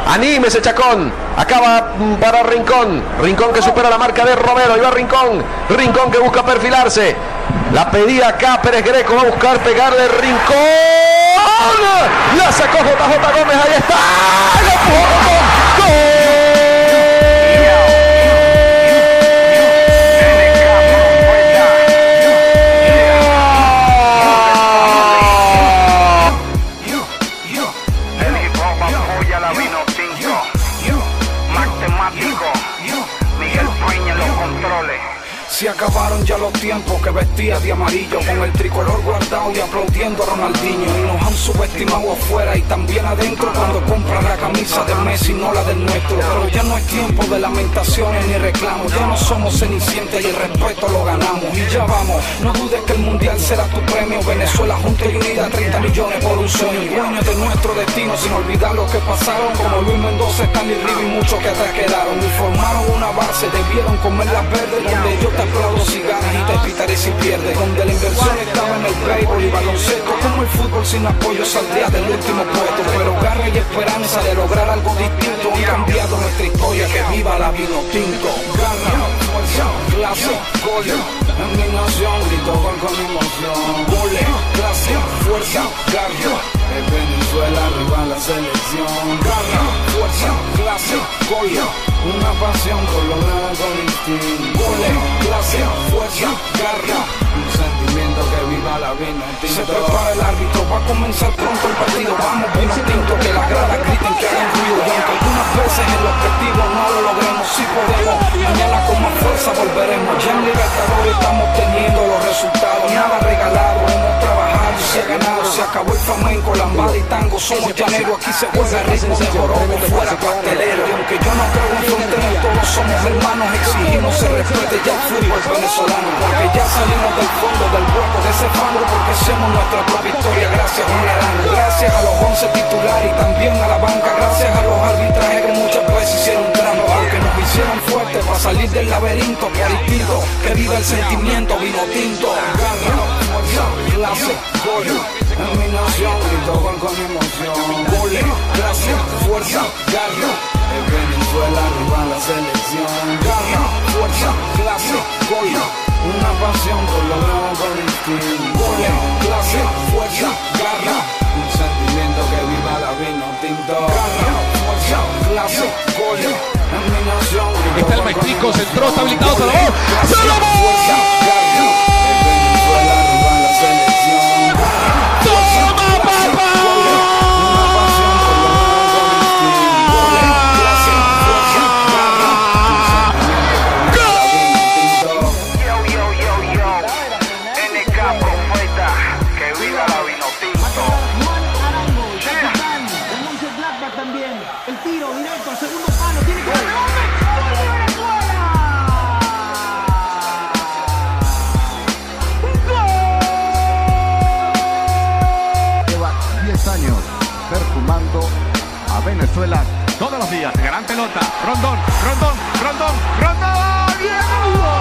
Anímese, Chacón. Acaba para Rincón. Rincón que supera la marca de Romero. Y va Rincón. Rincón que busca perfilarse. La pedía acá Pérez Greco. Va a buscar pegarle Rincón. La sacó JJ Gómez. Ahí está. ¡Gol! Se acabaron ya los tiempos que vestía de amarillo, con el tricolor guardado y aplaudiendo a Ronaldinho. Y nos han subestimado afuera y también adentro cuando compran la camisa de Messi, no la del nuestro. Pero ya no es tiempo de lamentaciones ni reclamos, ya no somos cenicientas y el respeto lo ganamos. Y ya vamos, no dudes que el mundial será tu premio. Venezuela junta y unida, 30 millones por un sueño. Dueños de nuestro destino sin olvidar lo que pasaron, como Luis Mendoza, Stanley River y muchos que atrás quedaron. Y formaron una base, debieron comer las verdes, donde yo te aplaudo si ganas y te pitaré si pierdes, donde la inversión estaba en el béisbol y baloncesto, como el fútbol sin apoyo saldría del último puesto. Pero garra y esperanza de lograr algo distinto han cambiado nuestra historia, que viva la vino tinto. Garra, fuerza, clase, gol, en mi nación grito gol con emoción. Gole, clase, fuerza, garra, en Venezuela arriba la selección. Garra, fuerza, clase, gol, una pasión por lograr algo distinto. Gole, clase, fuerza, garra, un sentimiento que viva la vino tinto. Se prepara el árbitro, va a comenzar pronto el partido. Vamos vino tinto, que las gradas griten, que hagan ruido. Y aunque algunas veces el objetivo no lo logremos, si podemos, mañana con más fuerza volveremos. Ya en Libertadores estamos teniendo los resultados, nada regalado, hemos trabajado y se ha ganado. Se acabó el flamenco, lambada y tango, somos llaneros, aquí se juega ritmo de jorobo, fuera pastelero. Y aunque yo no creo en fronteras, todos somos hermanos, exigimos se respete ya el fútbol venezolano, porque ya salimos del fondo del hueco de ese fango, porque hacemos nuestra propia historia gracias a un arango. Gracias a los 11 titulares y también a la banca, gracias a los arbitrajes que muchas veces hicieron trampa, aunque nos hicieron fuertes para salir del laberinto, por instinto, que viva el sentimiento vino tinto. Garra, fuerza, clase, gol, en mi nación grito gol con emoción. Gole, clase, fuerza, garra, en Venezuela arriba la selección. Garra, fuerza, clase, gol, una pasión por lograr algo distinto. Gole, clase, fuerza, garra, un sentimiento que viva la vino tinto. Garra, fuerza, clase, gol, en mi nación grito. Está el maestrico, centró, está habilitado, Salomón. ¡Salomón! Fuerza, garra, en Venezuela arriba la selección. ¡Toma, papá! El tiro directo al segundo palo, tiene que ver ¡Gol de Venezuela! ¡Gol! Lleva 10 años perfumando a Venezuela todos los días. Gran pelota, Rondón, Rondón, Rondón, Rondón. ¡Bien!